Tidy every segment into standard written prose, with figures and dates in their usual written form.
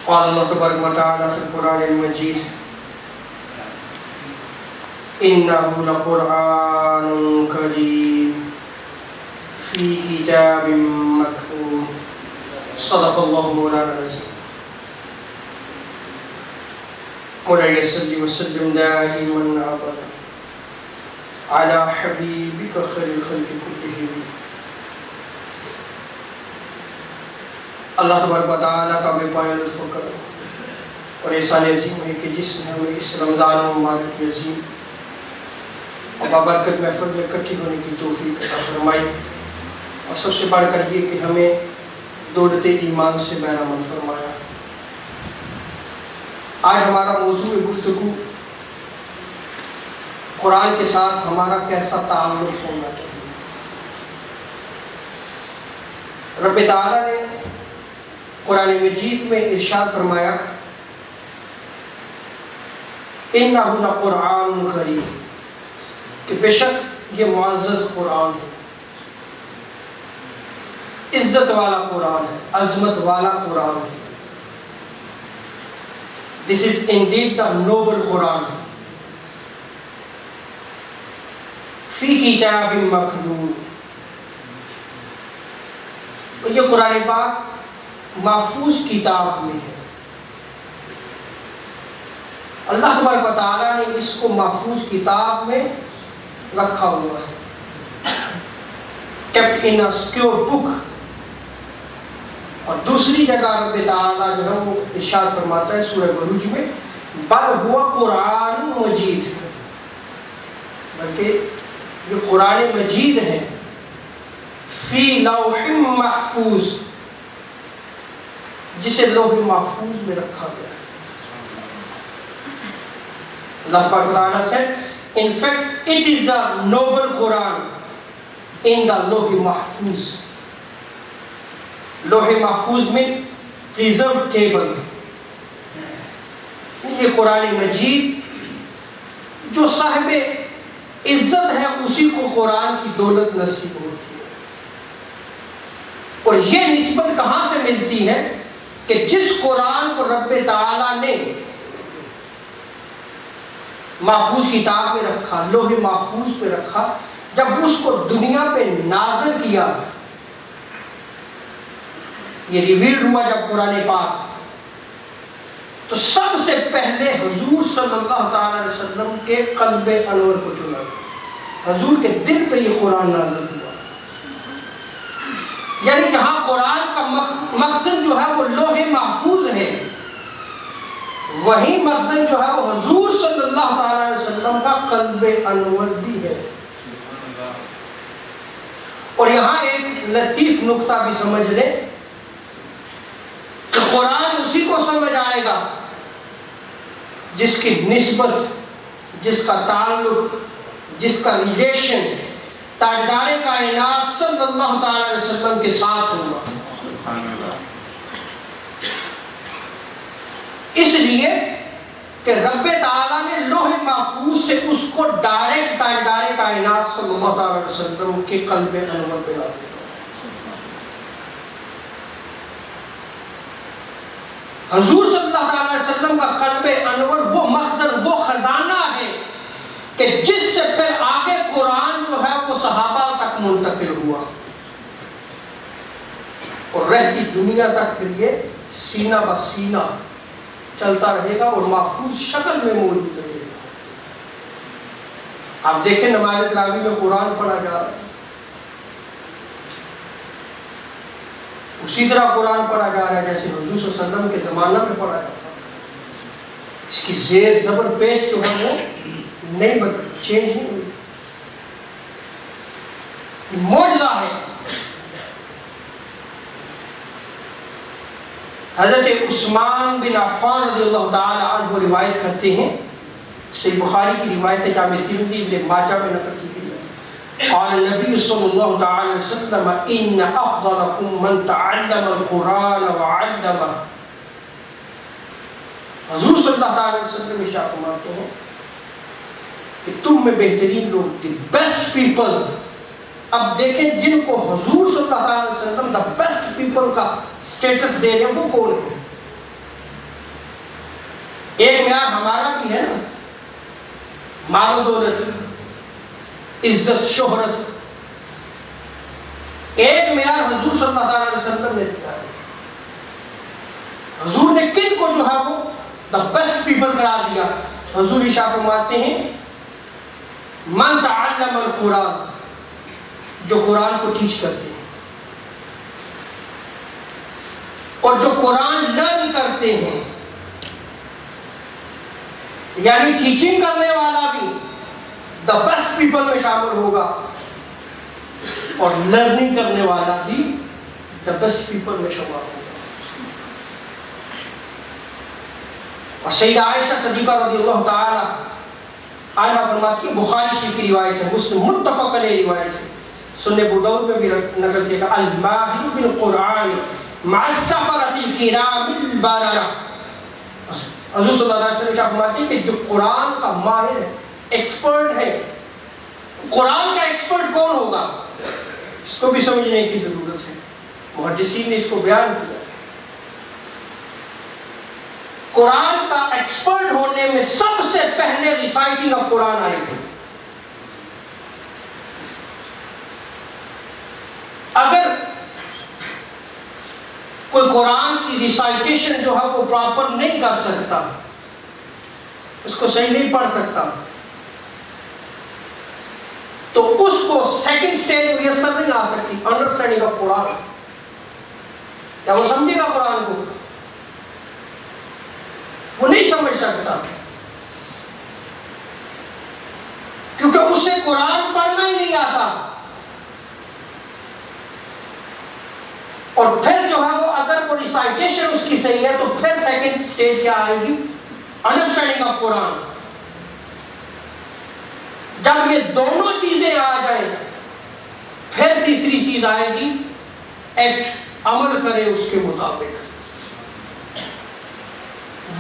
قال اللہ تبارک و تعالی فی القرآن المجید انہ لقرآن کریم فی کتاب مکنون صدق اللہ مولانا العظیم مولاي صل وسلم دائما ابدا على حبيبك خير الخلق كلهم. اللہ تبارک و تعالیٰ کا بے پایہ لطف و کرم اور احسان عظیم ہے کہ جس نے ہمیں اس رمضان مبارک عظیم اور بابرکت محفل میں اکٹھی ہونے کی توفیق عطا فرمائی، اور سب سے بڑھ کر یہ کہ ہمیں دولت ایمان سے بہرامند فرمایا. آج ہمارا موضوع گفتگو قرآن کے ساتھ ہمارا کیسا تعلق ہونا چاہیے. رب تعالیٰ نے قرآن مجید میں ارشاد فرمایا انہ لقرآن کریم، کہ بے شک یہ معزز قرآن ہے، عزت والا قرآن ہے، عظمت والا قرآن ہے. This is indeed the noble Quran. فی کتاب مکنون، یہ قرآن پاک محفوظ کتاب میں ہے. اللہ تبارک و تعالیٰ نے اس کو محفوظ کتاب میں رکھا ہوا ہے، kept in a secure book. اور دوسری جگہ رب تعالیٰ جو ہے وہ ارشاد فرماتا ہے سورہ بروج میں بل ہوا قرآن مجید، بلکہ یہ قرآن مجید ہے فی لوح محفوظ، جسے لوح محفوظ میں رکھا گیا ہے. اللہ تبارک و تعالیٰ said in fact it is the noble Quran in the لوح محفوظ. لوح محفوظ میں پریزرو ٹیبل، یہ قرآن مجید جو صاحب عزت ہے اسی کو قرآن کی دولت نصیب ہوتی ہے. اور یہ نسبت کہاں سے ملتی ہے کہ جس قرآن کو رب تعالیٰ نے محفوظ کتاب میں رکھا، لوح محفوظ پہ رکھا، جب اس کو دنیا پہ نازل کیا، یہ ریویلڈ ہوا جب قرآن پاک، تو سب سے پہلے حضور صلی اللہ تعالی علیہ وسلم کے قلب انور کو چنا، حضور کے دل پہ یہ قرآن نازل ہوا. یعنی جہاں قرآن کا مقصد جو ہے وہ لوح محفوظ ہے، وہی مقصد جو ہے وہ حضور صلی اللہ تعالی علیہ وسلم کا قلب انور بھی ہے. اور یہاں ایک لطیف نکتہ بھی سمجھ لیں کہ قرآن اسی کو سمجھ آئے گا جس کی نسبت، جس کا تعلق، جس کا ریلیشن تاجدار کائنات صلی اللہ تعالی علیہ وسلم کے ساتھ ہوگا. اس لیے کہ رب تعالیٰ نے لوح محفوظ سے اس کو ڈائریکٹ تاجدار کائنات صلی اللہ تعالی علیہ وسلم کے قلب انور پہ لا دیا. حضور صلی اللہ علیہ وسلم کا قلب انور وہ مخزن، وہ خزانہ ہے کہ جس سے پھر آگے قرآن جو ہے وہ صحابہ تک منتقل ہوا، اور رہتی دنیا تک پھر یہ سینہ بہ سینہ چلتا رہے گا اور محفوظ شکل میں موجود رہے گا. آپ دیکھیں نماز تراویح میں قرآن پڑھا جا رہا ہے، اسی طرح قرآن پڑھا جا رہا ہے جیسے حضور صلی اللہ علیہ وسلم کے زمانہ میں پڑھا جاتا تھا. اس کی زیر زبر پیش جو ہے وہ نہیں بدل، چینج نہیں ہوئی. معجزہ ہے. حضرت عثمان بن عفان رضی اللہ تعالی عنہ روایت کرتے ہیں، صحیح بخاری کی روایت ہے، جامع ترمذی ابن ماجہ میں نقل کی گئی ہے، قال النبی صلی اللہ تعالی وسلم ان افضلکم من تعلم القرآن وعلمہ. حضور صلی اللہ تعالی وسلم ارشاد فرماتے ہیں کہ تم میں بہترین لوگ، دی بیسٹ پیپل. اب دیکھیں جن کو حضور صلی اللہ علیہ وسلم دا بیسٹ پیپل کا سٹیٹس دے رہے ہیں وہ کون ہے؟ ایک معیار ہمارا بھی ہے نا، مال و دولت، عزت، شہرت. ایک معیار حضور صلی اللہ علیہ وسلم نے دیا ہے. حضور نے کن کو جو ہے وہ the best people قرار دیا؟ حضور ارشاد فرماتے ہیں من تعلم القرآن، جو قرآن کو ٹیچ کرتے ہیں اور جو قرآن لرن کرتے ہیں، یعنی ٹیچنگ کرنے والا بھی the best people میں شامل ہوگا اور لرننگ کرنے والا بھی the best people میں شامل ہوگا. اور سیدہ عائشہ صدیقہ رضی اللہ تعالی عنہ فرماتی ہے، بخاری شریف کی روایت ہے، مسلم متفق علیہ روایت ہے، سنن ابو داؤد میں بھی نقل کیا گیا، الماہر بالقرآن مع السفرۃ الکرام البررہ. حضور صلی اللہ علیہ وسلم فرماتے ہیں کہ جو قرآن کا ماہر ہے، ایکسپرٹ ہے. قرآن کا ایکسپرٹ کون ہوگا؟ اس کو بھی سمجھنے کی ضرورت ہے. محدثین نے اس کو بیان کیا. قرآن کا ایکسپرٹ ہونے میں سب سے پہلے ریسائٹنگ آف قرآن آئے گی. اگر کوئی قرآن کی ریسائٹیشن جو ہے وہ پراپر نہیں کر سکتا، اس کو صحیح نہیں پڑھ سکتا، تو اس کو سیکنڈ سٹیج میسر نہیں آ سکتی، انڈرسٹینڈنگ آف قرآن. کیا وہ سمجھے گا قرآن کو؟ وہ نہیں سمجھ سکتا، کیونکہ اسے قرآن پڑھنا ہی نہیں آتا. اور پھر جو ہے وہ اگر وہ ریسائٹیشن اس کی صحیح ہے تو پھر سیکنڈ سٹیج کیا آئے گی؟ انڈرسٹینڈنگ آف قرآن. جب یہ دونوں چیزیں آ جائیں پھر تیسری چیز آئے گی ایکٹ، عمل کرے اس کے مطابق.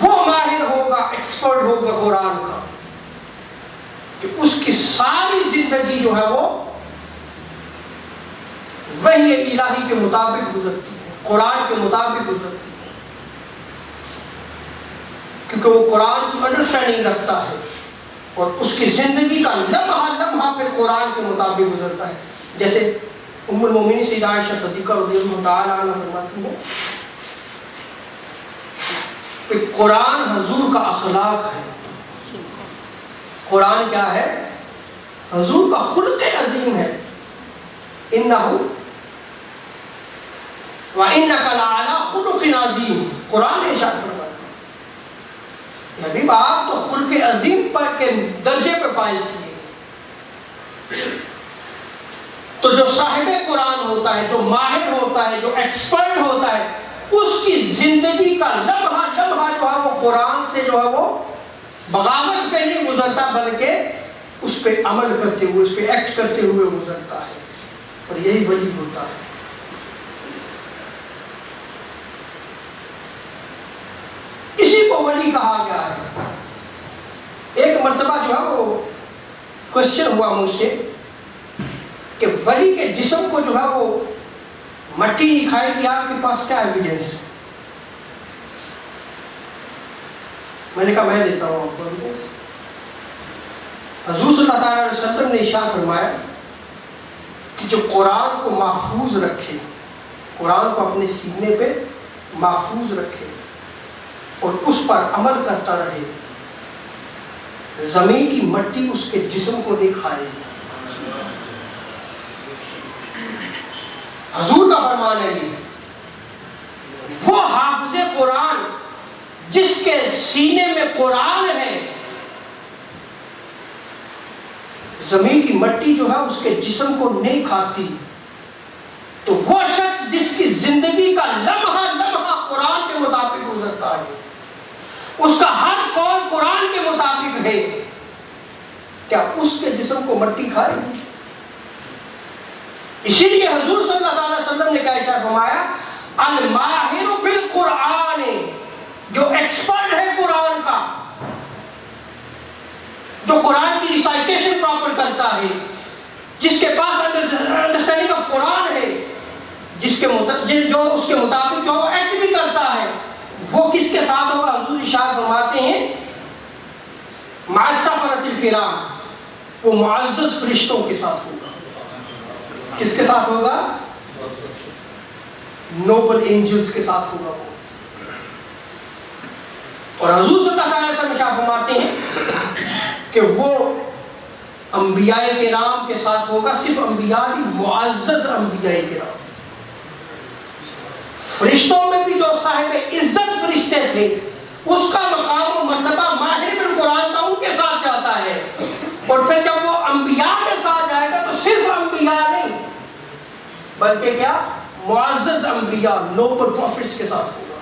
وہ ماہر ہوگا، ایکسپرٹ ہوگا قرآن کا کہ اس کی ساری زندگی جو ہے وہ وحی الہی کے مطابق گزرتی ہے، قرآن کے مطابق گزرتی ہے، کیونکہ وہ قرآن کی انڈرسٹینڈنگ رکھتا ہے اور اس کی زندگی کا لمحہ لمحہ پھر قرآن کے مطابق گزرتا ہے. جیسے ام المومنین سیدہ عائشہ صدیقہ رضی اللہ تعالی عنہ فرماتی ہیں کہ قرآن حضور کا اخلاق ہے. قرآن کیا ہے؟ حضور کا خلق عظیم ہے. انہ وانک لعلی خلق عظیم، قرآن نے ارشاد فرمایا نبی آپ تو خلق عظیم پر کے درجے پر فائز کیے. تو جو صاحب قرآن ہوتا ہے، جو ماہر ہوتا ہے، جو ایکسپرٹ ہوتا ہے، اس کی زندگی کا لمحہ لمحہ جو ہے وہ قرآن سے جو ہے وہ بغاوت پہ نہیں گزرتا، بلکہ اس پہ عمل کرتے ہوئے، اس پہ ایکٹ کرتے ہوئے گزرتا ہے. اور یہی ولی ہوتا ہے. اسی کو ولی کہا گیا ہے. ایک مرتبہ جو ہے وہ کوشچن ہوا مجھ سے کہ ولی کے جسم کو جو ہے وہ مٹی نہیں کھائے گی، آپ کے پاس کیا ایویڈنس ہے؟ میں نے کہا میں دیتا ہوں آپ کو ایویڈنس. حضور صلی اللہ علیہ وسلم نے ارشاد فرمایا کہ جو قرآن کو محفوظ رکھے، قرآن کو اپنے سینے پہ محفوظ رکھے اور اس پر عمل کرتا رہے، زمین کی مٹی اس کے جسم کو نہیں کھائے گی. حضور کا فرمان ہے یہ. وہ حافظ قرآن جس کے سینے میں قرآن ہے، زمین کی مٹی جو ہے اس کے جسم کو نہیں کھاتی. تو وہ شخص جس کی زندگی کا لمحہ لمحہ قرآن کے مطابق گزرتا ہے، اس کا ہر قول قرآن کے مطابق ہے، کیا اس کے جسم کو مٹی کھائے گی؟ اسی لیے حضور صلی اللہ علیہ وسلم نے کیا ارشاد فرمایا؟ الماہر بالقرآن، جو ایکسپرٹ ہے قرآن کا، جو قرآن کی ریسائٹیشن پراپر کرتا ہے، جس کے پاس انڈرسٹینڈنگ آف قرآن ہے، جو اس کے مطابق جو ایکٹ بھی کرتا ہے، وہ کس کے ساتھ ہوگا؟ حضور ارشاد فرماتے ہیں مع السفرۃ الکرام، وہ معزز فرشتوں کے ساتھ ہوگا۔ کس کے ساتھ ہوگا؟ نوبل اینجلز کے ساتھ ہوگا وہ۔ اور حضور صلی اللہ علیہ وسلم ارشاد فرماتے ہیں کہ وہ انبیاء کرام کے ساتھ ہوگا، صرف انبیاء نہیں، معزز انبیاء کرام۔ فرشتوں میں بھی جو صاحب عزت فرشتے تھے، اس کا مقام و مرتبہ ماہر بالقرآن کا ان کے ساتھ جاتا ہے۔ اور پھر جب وہ انبیاء کے ساتھ جائے گا تو صرف انبیاء نہیں بلکہ کیا؟ معزز انبیاء، نوبل پروفٹس کے ساتھ ہوگا۔